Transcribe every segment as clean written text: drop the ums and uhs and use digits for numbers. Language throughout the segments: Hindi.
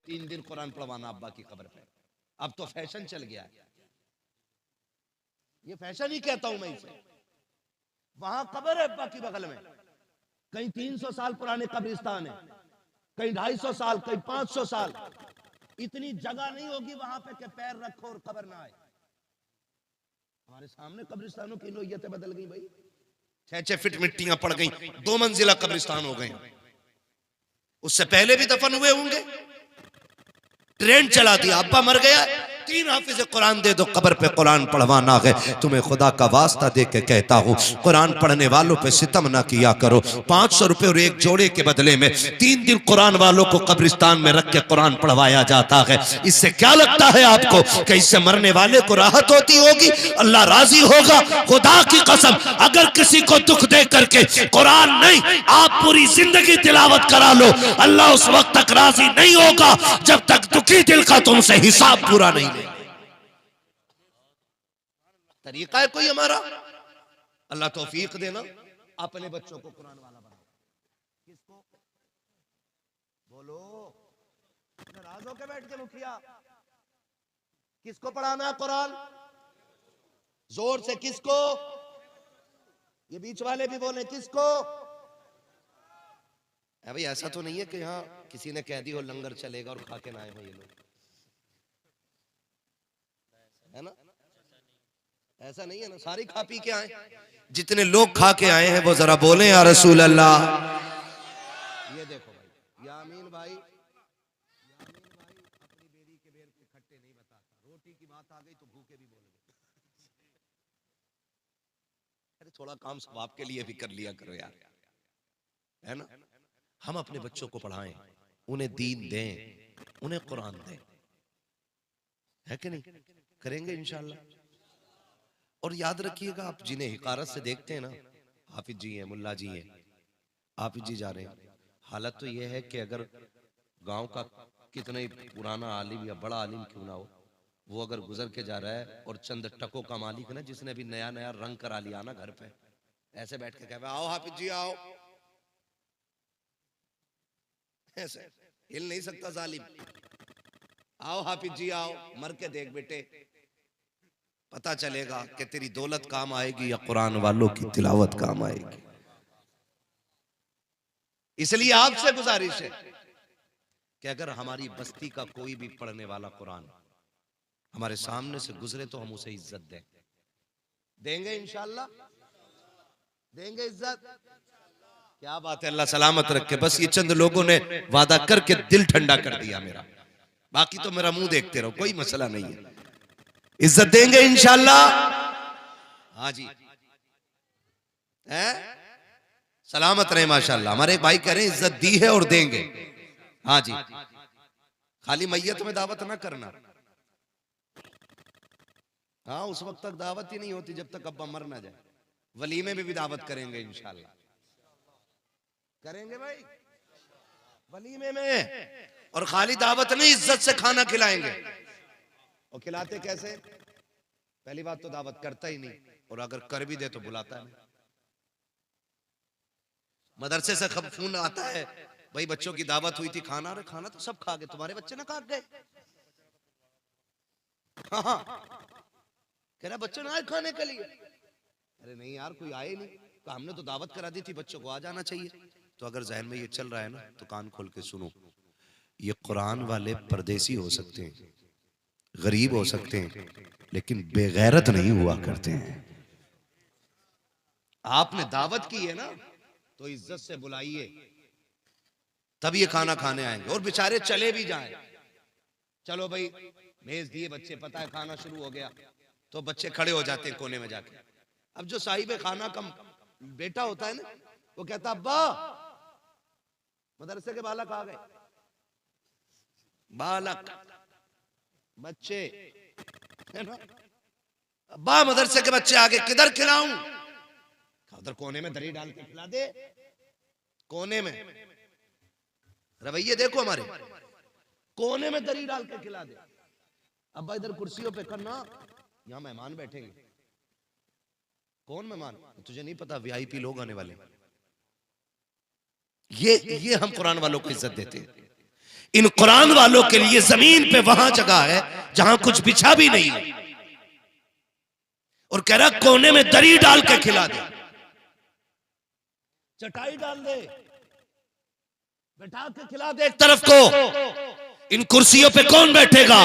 3 दिन कुरान पढ़वाना अब्बा की कब्र पे। अब तो फैशन चल गया है, ये फैशन ही कहता हूं मैं इसे। वहां कब्र है अब्बा की बगल में, कहीं 300 साल पुराने कब्रिस्तान है, कहीं 250 साल, कहीं 500 साल। इतनी जगह नहीं होगी वहां पे कि पैर रखो और कब्र ना आए। हमारे सामने कब्रिस्तानों की नोयतें बदल गई भाई। 6-6 फीट मिट्टियां पड़ गई, 2 मंजिला कब्रिस्तान हो गए। उससे पहले भी दफन हुए होंगे। ट्रेन चला दिया, अब्बा मर गया, 3 हाफिज कुरान दे दो, कब्र पे कुरान पढ़वाना है। तुम्हें खुदा का वास्ता दे के कहता हूँ, कुरान पढ़ने वालों पे सितम ना किया करो। 500 रुपए और एक जोड़े के बदले में 3 दिन कुरान वालों को कब्रिस्तान में रख के कुरान पढ़वाया जाता है। इससे क्या लगता है आपको कि इससे मरने वाले को राहत होती होगी? अल्लाह राजी होगा? खुदा की कसम, अगर किसी को दुख दे करके कुरान नहीं, आप पूरी जिंदगी तिलावत करा लो, अल्लाह उस वक्त तक राजी नहीं होगा जब तक दुखी दिल का तुमसे हिसाब पूरा नहीं ले। तरीका है कोई हमारा? अल्लाह तौफीक देना, अपने बच्चों को कुरान वाला बनाओ। किसको बोलो? नाराज होकर बैठ के मुखिया, किसको पढ़ाना है कुरान? जोर से किसको? ये बीच वाले भी बोले किसको? भाई ऐसा तो नहीं है कि यहाँ किसी ने कह दी हो लंगर चलेगा और खा के ना आए हो ये लोग, है ना? ऐसा नहीं है ना, सारी खा पी के आए। जितने लोग खा के आए हैं वो जरा बोले या रसूल अल्लाह। ये देखो भाई, यामीन भाई, अपनी बेरी के बेर के खट्टे नहीं बताता। रोटी की बात आ गई तो भूखे भी बोल गए। अरे थोड़ा काम सवाब के लिए भी कर लिया करो यार, है ना? हम अपने बच्चों को पढ़ाएं, उन्हें दीन दें, उन्हें कुरान दें, है कि नहीं? करेंगे इंशाल्लाह। और याद रखिएगा, आप जिन्हें हिकारत से देखते हैं ना, हाफिज जी हैं, मुल्ला जी हैं, हाफिज जी जा रहे हैं, हालत तो यह है कि अगर गांव का कितना ही पुराना आलिम या बड़ा आलिम क्यों ना हो, वो अगर गुजर के जा रहा है और चंद टकों का मालिक है ना, जिसने भी नया नया रंग करा लिया ना घर पे, ऐसे बैठ के कहे आओ हाफिज जी आओ, ऐसे हिल नहीं सकता जालिम। आओ हाफिज जी आओ, मर के देख बेटे, पता चलेगा कि तेरी दौलत काम आएगी या कुरान वालों की तिलावत काम आएगी। इसलिए आपसे गुजारिश है कि अगर हमारी बस्ती का कोई भी पढ़ने वाला कुरान हमारे सामने से गुजरे तो हम उसे इज्जत दें। देंगे इंशाल्लाह, देंगे इज्जत। क्या बात है, अल्लाह सलामत रखे। बस ये चंद लोगों ने वादा करके दिल ठंडा कर दिया मेरा, बाकी तो मेरा मुंह देखते रहो, कोई मसला नहीं है। इज्जत देंगे इंशाल्लाह। हाँ जी, है सलामत रहे माशाल्लाह। हमारे एक भाई कह रहे हैं इज्जत दी है और देंगे। हाँ जी, खाली मैयत में दावत ना करना। हाँ, उस वक्त तक दावत ही नहीं होती जब तक अब्बा मर ना जाए। वलीमे में भी दावत करेंगे इंशाल्लाह, करेंगे भाई वलीमे में। और खाली दावत नहीं, इज्जत से खाना खिलाएंगे। और खिलाते कैसे? पहली बात तो दावत करता ही नहीं, और अगर कर भी दे तो बुलाता नहीं। मदरसे से कब फोन आता है, भाई बच्चों की दावत हुई थी, खाना, अरे खाना तो सब खा गए, तुम्हारे बच्चे ना खा गए। हाँ, कह रहा बच्चे ना आए खाने के लिए। अरे नहीं यार, कोई आए नहीं, तो हमने तो दावत करा दी थी, बच्चों को आ जाना चाहिए। तो अगर जहन में ये चल रहा है ना, तो कान खोल के सुनो। ये कुरान वाले परदेसी हो सकते हैं, गरीब हो सकते हैं, लेकिन बेगैरत नहीं हुआ करते हैं। आपने दावत की है ना, तो इज्जत से बुलाइए, तब ये खाना खाने आएंगे। और बेचारे चले भी जाएं, चलो भाई भेज दिए बच्चे, पता है खाना शुरू हो गया, तो बच्चे खड़े हो जाते हैं कोने में जाके। अब जो साहिब खाना का बेटा होता है ना, वो कहता अब्बा मदरसे के बालक आ गए। बालक बच्चे है ना, अब्बा मदरसे के बच्चे आ गए, किधर खिलाऊं? उधर कोने में दरी डाल के खिला दे, कोने में। रवैये देखो हमारे, कोने में दरी डाल के खिला दे। अब्बा इधर कुर्सियों पे करना, यहां मेहमान बैठेंगे। कौन मेहमान? तुझे नहीं पता, वीआईपी लोग आने वाले। ये हम कुरान वालों को इज्जत देते हैं। इन कुरान वालों के लिए जमीन पे वहां जगह है जहां कुछ बिछा भी नहीं है, और कह रहा कोने में दरी डाल के खिला दे, चटाई डाल दे, बैठा के खिला दे एक तरफ को। इन कुर्सियों पे कौन बैठेगा?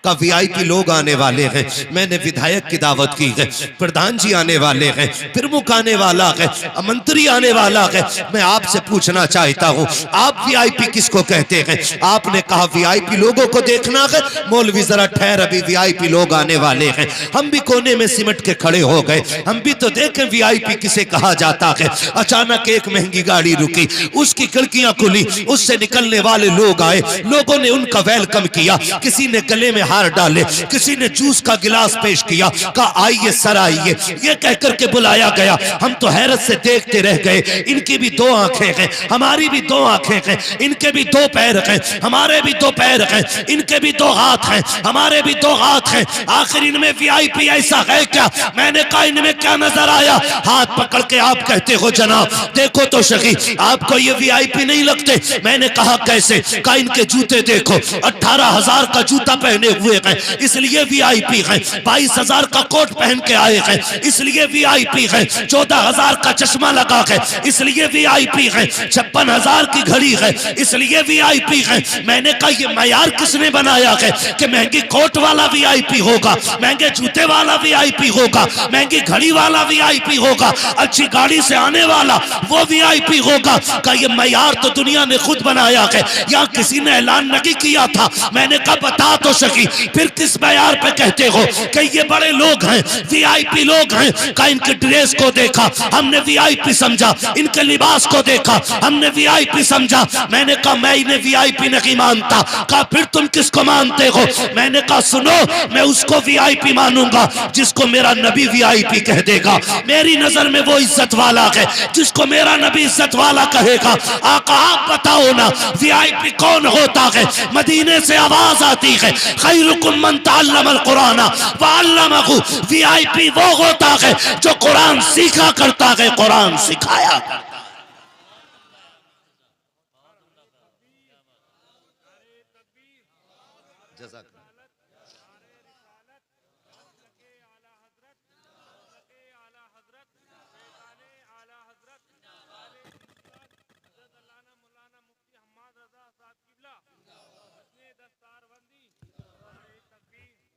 का वीआईपी लोग आने वाले हैं, मैंने विधायक की दावत की है, प्रधान जी आने वाले हैं, प्रमुख आने वाला है, मंत्री आने वाला है। मैं आपसे पूछना चाहता हूं, आप वीआईपी किसको कहते हैं? आपने कहा वीआईपी लोगों को देखना है। मौलवी जरा ठहर, अभी वीआईपी लोग आने वाले हैं। हम भी कोने में सिमट के खड़े हो गए, हम भी तो देखें वीआईपी किसे कहा जाता है। अचानक एक महंगी गाड़ी रुकी, उसकी खिड़कियां खुली, उससे निकलने वाले लोग आए, लोगों ने उनका वेलकम किया, किसी ने गले में हार डाले, किसी ने जूस का गिलास पेश किया, कहा आइए सर आइए, ये कहकर के बुलाया गया। हम तो हैरत से देखते रह गए। इनकी भी दो आंखें हैं, हमारी भी दो आंखें हैं, इनके भी दो पैर हैं, हमारे भी दो पैर हैं, इनके भी दो हाथ हैं, हमारे भी दो हाथ हैं। आखिर इनमें वीआईपी ऐसा है क्या? मैंने कहा इनमें क्या नजर आया? हाथ पकड़ के आप कहते हो जनाब देखो तो सही, आपको ये वीआईपी नहीं लगते? मैंने कहा कैसे? कहा इनके जूते देखो, 18,000 का जूता पहने हुए हैं इसलिए वीआईपी हैं, 22,000 का कोट पहन के आए हैं इसलिए वीआईपी हैं, 14,000 का चश्मा लगा है इसलिए वीआईपी हैं, 56,000 की घड़ी है इसलिए वीआईपी हैं। मैंने कहा ये मयार किसने बनाया है कि महंगी कोट वाला वीआईपी होगा, महंगे जूते वाला वीआईपी होगा, महंगी घड़ी वाला वीआईपी होगा, अच्छी गाड़ी से आने वाला वो वीआईपी होगा? का ये मयार तो दुनिया ने खुद बनाया है, या किसी ने ऐलान नहीं किया था? मैंने कहा बता तो सकी, फिर किस मयार पे कहते हो कि ये बड़े लोग हैं, वीआईपी लोग हैं? का इनके ड्रेस को देखा हमने वीआईपी समझा, इनके लिबास को देखा हमने वीआईपी समझा। मैंने कहा मैं इन्हें वीआईपी नहीं मानता। कहा फिर तुम किसको मानते हो? मैंने कहा सुनो, मैं उसको वीआईपी मानूंगा जिसको मेरा नबी वीआईपी कह देगा। मेरी नजर में वो इज्जत वाला है जिसको मेरा नबी इज्जत वाला कहेगा। आका आप बताओ ना वीआईपी कौन होता है? मदीने से आवाज आती है खैरुकुम मन तअल्लमल कुरान व अल्लमहु। वीआईपी वो होता है जो कुरान सीखा करता है, कुरान सिखाया करता है।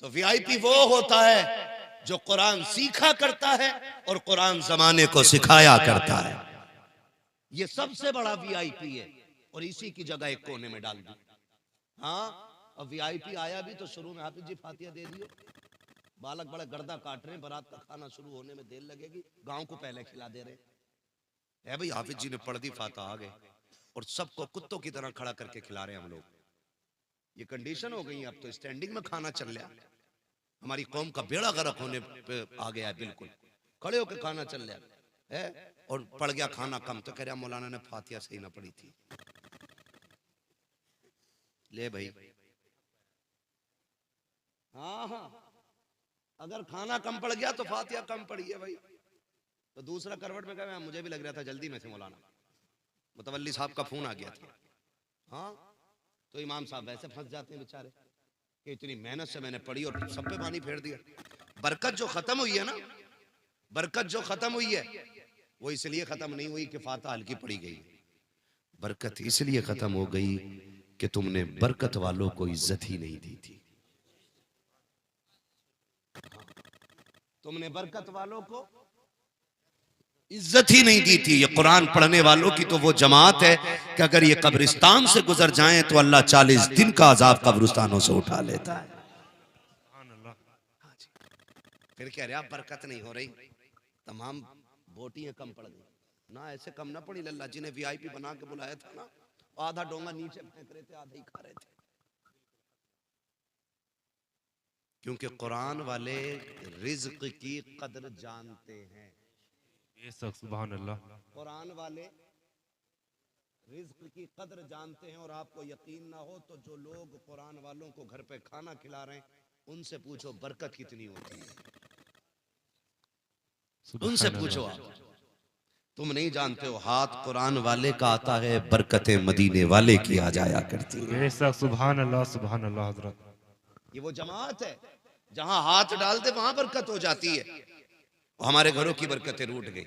तो वीआईपी वो होता है जो कुरान सीखा करता है और कुरान जमाने को सिखाया करता है। ये सबसे बड़ा वीआईपी है, और इसी की जगह एक कोने में डाल दी। हाँ, अब वीआईपी आया भी तो शुरू में हाफिज जी फातिहा दे दियो। बालक बड़ा गर्दा काट रहे हैं, बारात का खाना शुरू होने में देर लगेगी, गांव को पहले खिला दे रहे हैं। भाई हाफिज जी ने पढ़ दी फातिहा, आ गए और सबको कुत्तों की तरह खड़ा करके खिला रहे हैं हम लोग। ये कंडीशन हो गई, अब तो स्टैंडिंग में खाना चल रहा है। हमारी कौम का बेड़ा गर्क होने पे आ गया है, बिल्कुल खड़े होकर खाना चल रहा है। और पड़ गया खाना कम तो कह रहा मौलाना ने फातिहा सही ना पढ़ी थी। ले भाई, हाँ हाँ, अगर खाना कम पड़ गया तो फातिहा कम पड़ी है भाई। तो दूसरा करवट में कहा मुझे भी लग रहा था जल्दी में थे मौलाना, मुतवल्ली साहब का फोन आ गया था। हाँ, तो इमाम साहब वैसे फंस जाते हैं बेचारे कि इतनी मेहनत से मैंने पढ़ी और सब पे पानी फेर दिया। बरकत जो खत्म हुई है ना, बरकत जो खत्म हुई है वो इसलिए खत्म नहीं हुई कि फातिहा हल्की पड़ी गई। बरकत इसलिए खत्म हो गई कि तुमने बरकत वालों को इज्जत ही नहीं दी थी। तुमने बरकत वालों को इज्जत ही नहीं दी थी। ये कुरान पढ़ने वालों की तो वो जमात है कि अगर ये कब्रिस्तान से गुजर जाएं तो अल्लाह 40 दिन का अजाब कब्रिस्तानों से उठा लेता है। फिर कह रहे बरकत नहीं हो रही, तमाम बोटियां कम पड़ गई ना। ऐसे कम ना पड़ी, लल्ला जी ने वीआईपी बना के बुलाया था ना, आधा डोंगा नीचे फेंक रहे थे, आधा ही खा रहे थे। क्योंकि कुरान वाले रिज्क की कदर जानते हैं। सुभान अल्लाह। कुरान वाले रिज्क की कदर जानते हैं। और आपको यकीन ना हो तो जो लोग कुरान वालों को घर पे खाना खिला रहे हैं उनसे पूछो बरकत कितनी होती है, उनसे पूछो आप। तुम नहीं जानते हो, हाथ कुरान वाले का आता है, बरकतें मदीने वाले की आ जाया करती है। बेशक सुभान अल्लाह हजरत। ये वो जमात है जहां हाथ डाल दे वहां बरकत हो जाती है। हमारे घरों की बरकतें रूठ गई।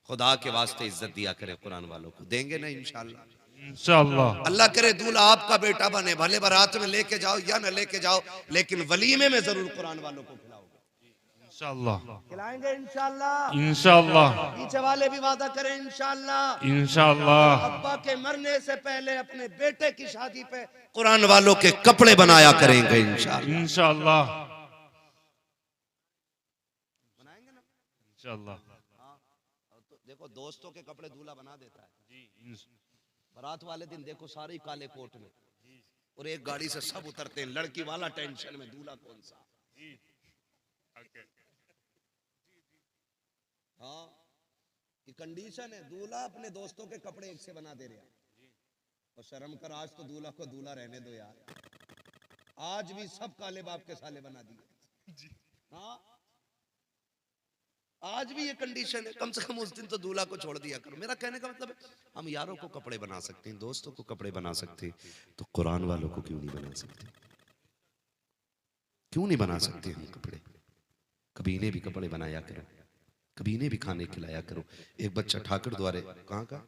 खुदा के वास्ते इज्जत दिया करे कुरान वालों को, देंगे ना इंशाअल्लाह। इंशाअल्लाह। अल्लाह करे दूल्हा आपका बेटा बने, भले बारात में लेके जाओ या न लेके जाओ, लेकिन वलीमे में जरूर कुरान वालों को खिलाओगे। इंशाअल्लाह। खिलाएंगे इंशाल्लाह। इंशाअल्लाह। पीछे वाले भी वादा करें इंशाल्लाह। इंशाअल्लाह। अब्बा के मरने से पहले अपने बेटे की शादी पे कुरान वालों के कपड़े बनाया करेंगे इंशाअल्लाह। इंशाअल्लाह। इंशाअल्लाह। तो देखो दोस्तों के कपड़े दूल्हा बना देता है। जी। बारात वाले दिन देखो सारे काले कोट में, और एक गाड़ी से सब उतरते हैं, लड़की वाला टेंशन में दूल्हा कौन सा। हाँ, ये कंडीशन है, दूल्हा अपने दोस्तों के कपड़े एक से बना दे रहा है। और शर्म कर, आज तो दूल्हा को दूल्हा रहने दो यार, आज भी सब काले बाप के साले बना दिए। हाँ, आज भी ये कंडीशन है। कम से कम उस दिन तो दूल्हा को छोड़ दिया करो। मेरा कहने का मतलब है, हम यारों को कपड़े बना सकते हैं, दोस्तों को कपड़े बना सकते हैं, तो कुरान वालों को क्यों नहीं बना सकते? क्यों नहीं बना सकते हम कपड़े? कभी इन्हें भी कपड़े बनाया करो, कभी इन्हें भी खाने खिलाया करो। एक बच्चा ठाकर द्वारे, कहाँ का?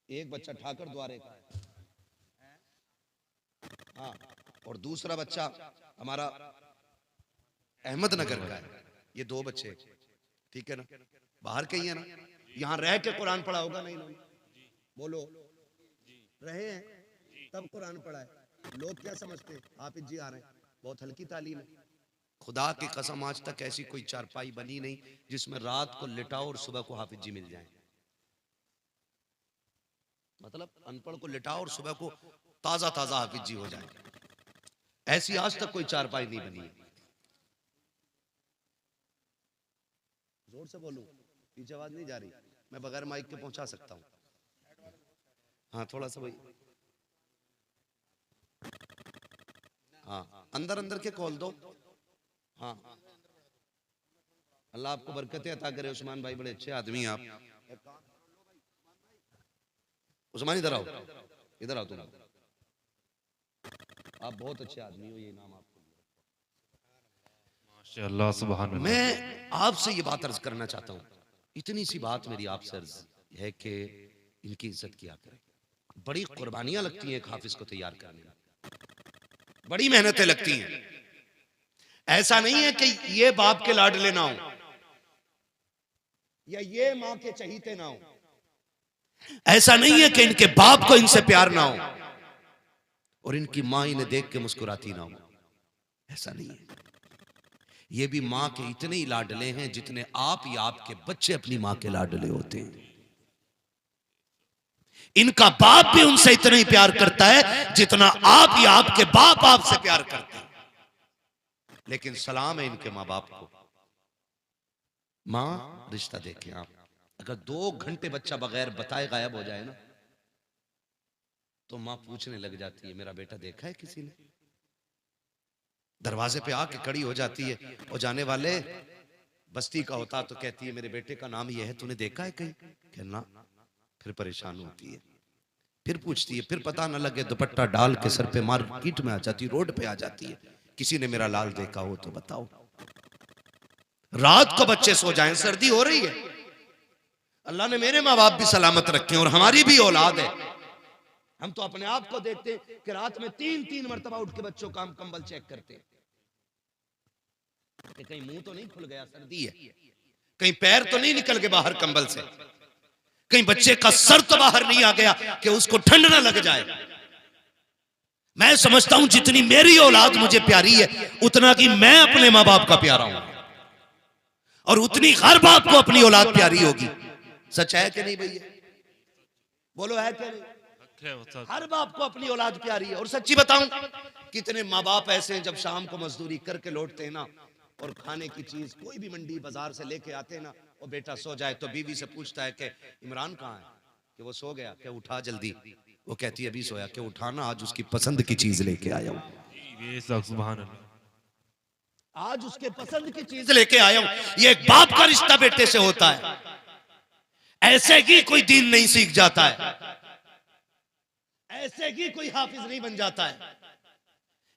एक बच्चा ठाकर द्वारे का है, हाँ, और दूसरा बच्चा हमारा अहमदनगर का है। ये दो बच्चे, ठीक है ना, बाहर के ही है ना, यहाँ रह के कुरान पढ़ा होगा नहीं इन्होंने? बोलो, रहे हैं तब कुरान पढ़ा है। लोग क्या समझते हैं, हाफिज जी आ रहे हैं, बहुत हल्की तालीम है। खुदा की कसम आज तक ऐसी कोई चारपाई बनी नहीं जिसमें रात को लिटाओ और सुबह को हाफिज जी मिल जाएं। मतलब अनपढ़ को लिटाओ और सुबह को ताजा ताजा हाफिज जी हो जाए, ऐसी आज तक कोई चारपाई नहीं बनी है। जोर से बोलूं, पीछे आवाज नहीं जा रही? मैं बगैर माइक के पहुंचा सकता हूं। हाँ, थोड़ा सा भाई, हाँ, अंदर अंदर के खोल दो। हाँ, अल्लाह आपको बरकतें अता करे। उस्मान भाई बड़े अच्छे आदमी हैं आप। उस्मान इधर आओ, इधर आओ तुम, आप बहुत अच्छे आदमी हो, ये नाम आपको। माशाअल्लाह सुभान अल्लाह। मैं आपसे ये बात अर्ज करना चाहता हूँ, इतनी सी बात मेरी आपसे अर्ज है कि इनकी इज्जत किया करें। बड़ी कुर्बानियां लगती हैं एक हाफिज को तैयार करने में, बड़ी मेहनतें लगती हैं। ऐसा नहीं है कि ये बाप के लाडले ना हो या ये माँ के चहीते ना हो, ऐसा नहीं है कि इनके बाप को इनसे प्यार ना हो और इनकी माँ इन्हें देख के मुस्कुराती ना हो, ऐसा नहीं है। ये भी माँ के इतने ही लाडले हैं जितने आप या आपके बच्चे अपनी माँ के लाडले होते हैं। इनका बाप भी उनसे इतना ही प्यार करता है जितना आप या आपके बाप आपसे प्यार करते हैं। लेकिन सलाम है इनके माँ बाप को, माँ रिश्ता देखें आप। अगर 2 घंटे बच्चा बगैर बताए गायब हो जाए ना, तो माँ पूछने लग जाती है, मेरा बेटा देखा है किसी ने? दरवाजे पे आके खड़ी हो जाती है, और जाने वाले बस्ती का होता तो कहती है, मेरे बेटे का नाम यह है, तूने देखा है कहीं? कहना, फिर परेशान होती है, फिर पूछती है, फिर पता न लगे दुपट्टा डाल के सर पे मार्केट में आ जाती, रोड पे आ जाती है, किसी ने मेरा लाल देखा हो तो बताओ। रात को बच्चे सो जाएं, सर्दी हो रही है, अल्लाह ने मेरे माँ बाप भी सलामत रखे और हमारी भी औलाद है। हम तो अपने आप को देखते हैं कि रात में 3-3 मरतबा उठ के बच्चों का हम कंबल चेक करते हैं कि कहीं मुंह तो नहीं खुल गया, सर्दी है, कहीं पैर तो नहीं निकल गए बाहर कंबल से, कहीं बच्चे का सर तो बाहर नहीं आ गया कि उसको ठंड ना लग जाए। मैं समझता हूं जितनी मेरी औलाद मुझे प्यारी है, उतना कि मैं अपने माँ बाप का प्यारा हूं, और उतनी हर बाप को अपनी औलाद प्यारी होगी। सच है कि नहीं भैया? बोलो, है कि नहीं? हर बाप को अपनी औलाद प्यारी है। और सच्ची बताऊं, कितने माँ बाप ऐसे हैं जब शाम को मजदूरी करके लौटते हैं ना, और खाने की चीज कोई भी मंडी बाजार से लेके आते हैं ना, और बेटा सो जाए तो बीवी से पूछता है कि इमरान कहाँ है, कि वो सो गया, क्या उठा जल्दी, वो कहती है अभी सोया, कि उठाना, आज उसकी पसंद की चीज लेके आया हूं, सुभान अल्लाह, आज उसके पसंद की चीज लेके आया हूं। ये एक बाप का रिश्ता बेटे से होता है। ऐसे ही कोई दीन नहीं सीख जाता है, ऐसे ही कोई हाफिज नहीं बन जाता है।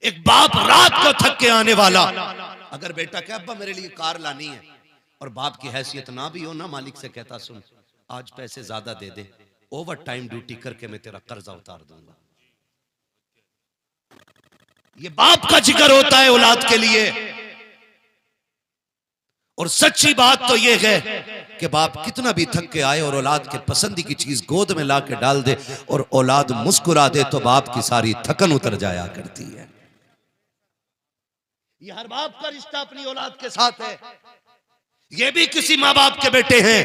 एक बाप रात को थक के आने वाला, अगर बेटा कहे अब्बा मेरे लिए कार लानी है, और बाप की हैसियत ना भी हो ना, मालिक से कहता सुन आज पैसे ज्यादा दे दे, ओवर टाइम ड्यूटी करके मैं तेरा कर्जा उतार दूंगा। ये बाप का जिक्र होता है औलाद के लिए। और सच्ची बात तो ये है कि बाप कितना भी थक के आए और औलाद के पसंदी की चीज गोद में ला के डाल दे और औलाद मुस्कुरा दे तो बाप की सारी थकन उतर जाया करती है। ये हर बाप का रिश्ता अपनी औलाद के साथ है। ये भी किसी माँ बाप के बेटे हैं।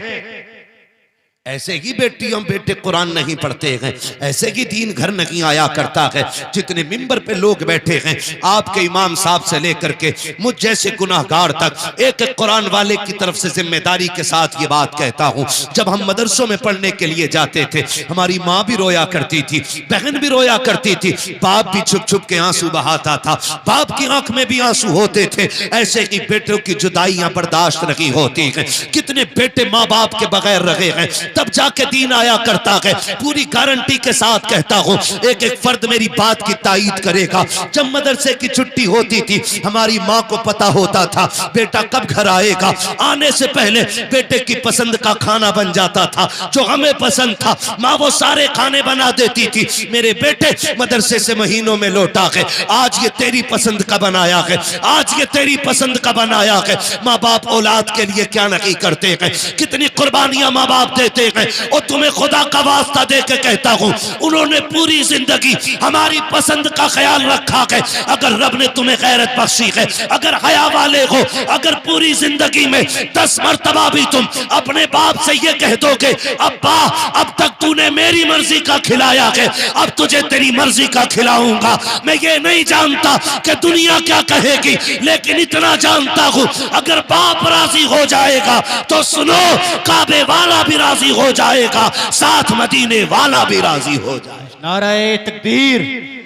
ऐसे ही बेटियों बेटे कुरान नहीं पढ़ते हैं, ऐसे ही दीन घर नहीं आया करता है। जितने मिंबर पे लोग बैठे हैं, आपके इमाम साहब से लेकर के मुझ जैसे गुनाहगार तक, एक एक कुरान वाले की तरफ से जिम्मेदारी के साथ ये बात कहता हूँ। जब हम मदरसों में पढ़ने के लिए जाते थे, हमारी माँ भी रोया करती थी, बहन भी रोया करती थी, बाप भी छुप छुप के आंसू बहाता था, बाप की आंख में भी आंसू होते थे। ऐसे ही बेटों की जुदाइयां बर्दाश्त नहीं होती हैं। कितने बेटे माँ बाप के बगैर रहे हैं, तब जाके दीन आया करता है। पूरी गारंटी के साथ कहता हूं, एक एक फर्द मेरी बात की तायीद करेगा। जब मदरसे की छुट्टी होती थी, हमारी माँ को पता होता था बेटा कब घर आएगा। आने से पहले बेटे की पसंद का खाना बन जाता था, जो हमें पसंद था माँ वो सारे खाने बना देती थी। मेरे बेटे मदरसे से महीनों में लौटा है, आज ये तेरी पसंद का बनाया है, आज ये तेरी पसंद का बनाया है। माँ बाप औलाद के लिए क्या नहीं करते हैं, कितनी कुर्बानियां माँ बाप देते हैं। और तुम्हें खुदा का वास्ता दे के कहता हूं, उन्होंने पूरी जिंदगी हमारी पसंद का ख्याल रखा है। अगर रब ने तुम्हें गैरत बख्शी है, अगर हया वाले हो, अगर पूरी जिंदगी में 10 मरतबा भी तुम अपने बाप से ये कह दोगे अब्बा अब तक तूने मेरी मर्जी का खिलाया है, अब तुझे तेरी मर्जी का खिलाऊंगा। मैं ये नहीं जानता कि दुनिया क्या कहेगी, लेकिन इतना जानता हूं अगर बाप राजी हो जाएगा तो सुनो काबे वाला भी राजी हो जाएगा, साथ मदीने वाला भी राजी हो जाएगा। नारे तकबीर,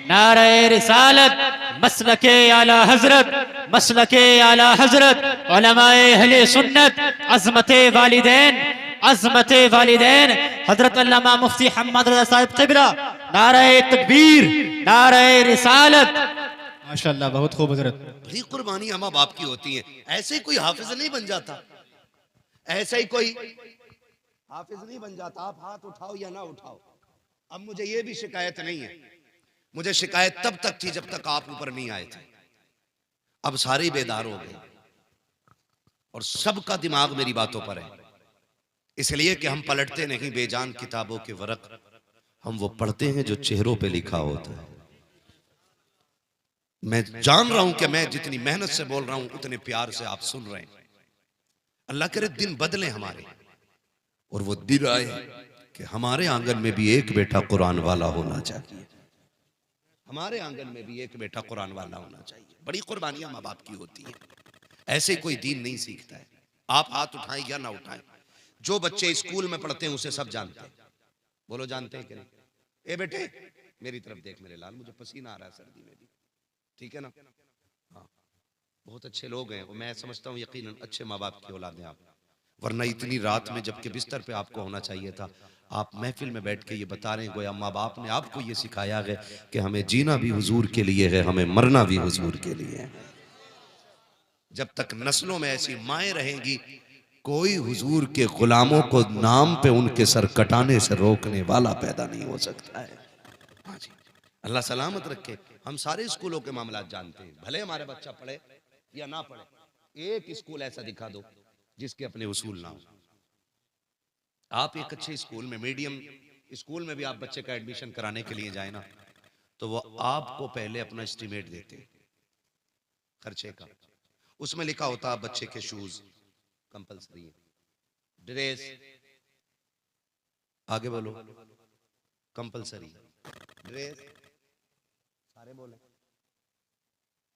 नारे रिसालत, मसलके आला हजरत, मसलके आला हजरत, उलमाए अहले सुन्नत, अज़मते वालिदैन, अज़मते वालिदैन हजरत अल्लामा मुफ्ती हम्मद रज़ा साहिब क़िबला। नारे तकबीर, नारे रिसालत। माशाअल्लाह, बहुत खूब हजरत। बड़ी कुर्बानी माँ बाप की होती है। ऐसे ही कोई हाफिज नहीं बन जाता, ऐसे ही कोई हाफिज नहीं बन जाता। आप हाथ उठाओ या ना उठाओ, अब मुझे ये भी शिकायत नहीं है। मुझे शिकायत तब तक थी जब तक आप ऊपर नहीं आए थे। अब सारे बेदार हो गए और सबका दिमाग मेरी बातों पर है, इसलिए कि हम पलटते नहीं बेजान किताबों के वरक, हम वो पढ़ते हैं जो चेहरों पे लिखा होता है। मैं जान रहा हूं कि मैं जितनी मेहनत से बोल रहा हूं उतने प्यार से आप सुन रहे हैं। अल्लाह करे दिन बदले हमारे, और वो दिन आए कि हमारे आंगन में भी एक बेटा कुरान वाला होना चाहिए, हमारे आंगन में भी एक बेटा कुरान वाला होना चाहिए। बड़ी कुर्बानियां माँ बाप की होती हैं। ऐसे कोई दीन नहीं सीखता है। आप हाथ उठाएं या ना उठाएं, जो बच्चे स्कूल में पढ़ते हैं उसे सब जानते हैं। बोलो जानते हैं कि नहीं? ए बेटे मेरी तरफ देख मेरे लाल, मुझे पसीना आ रहा है सर्दी में भी, ठीक है ना? हाँ, बहुत अच्छे लोग हैं, मैं समझता हूँ यकीनन अच्छे माँ बाप की औलाद हैं आप, वरना इतनी रात में जबकि बिस्तर पे आपको होना चाहिए था, आप महफिल में बैठ के ये बता रहे हैं गोया माँ बाप ने आपको ये सिखाया है कि हमें जीना भी हुजूर के लिए है, हमें मरना भी हुजूर के लिए है। जब तक नस्लों में ऐसी माएँ रहेंगी, कोई हुजूर के गुलामों को नाम पे उनके सर कटाने से रोकने वाला पैदा नहीं हो सकता है। हाँ जी, अल्लाह सलामत रखे। हम सारे स्कूलों के मामला जानते हैं, भले हमारे बच्चा पढ़े या ना पढ़े, एक स्कूल ऐसा दिखा दो जिसके अपने उसूल ना हो। आप एक अच्छे स्कूल में, मीडियम स्कूल में भी आप बच्चे का एडमिशन कराने के लिए जाए ना, तो वो आपको पहले अपना एस्टीमेट देते खर्चे का। उसमें लिखा होता है बच्चे के शूज कंपलसरी है, ड्रेस आगे बोलो कंपलसरी, ड्रेस सारे बोले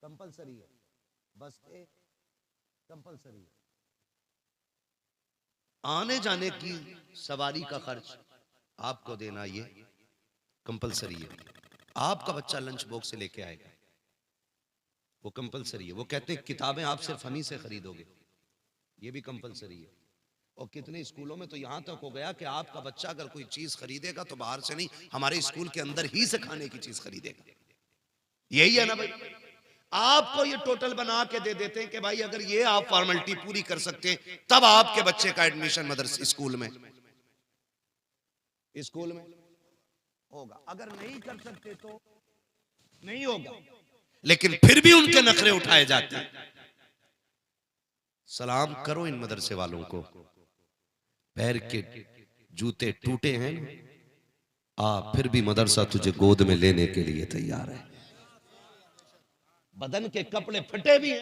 कंपलसरी है, बस्ते कंपलसरी है, आने जाने की सवारी का खर्च आपको देना ये कंपलसरी है। आपका बच्चा लंच बॉक्स से लेके आएगा, वो कंपलसरी है। वो कहते हैं किताबें आप सिर्फ हमी से खरीदोगे, ये भी कंपलसरी है। और कितने स्कूलों में तो यहां तक हो गया कि आपका बच्चा अगर कोई चीज खरीदेगा तो बाहर से नहीं, हमारे स्कूल के अंदर ही से खाने की चीज खरीदेगा। यही है ना भाई, आपको ये टोटल बना के दे देते हैं कि भाई अगर ये आप फॉर्मेलिटी पूरी कर सकते हैं तब आपके बच्चे का एडमिशन मदरसे स्कूल में होगा, अगर नहीं कर सकते तो नहीं होगा। लेकिन फिर भी उनके नखरे उठाए जाते हैं। सलाम करो इन मदरसे वालों को, पैर के जूते टूटे हैं फिर भी मदरसा तुझे गोद में लेने के लिए तैयार है। बदन के कपड़े फटे भी हैं,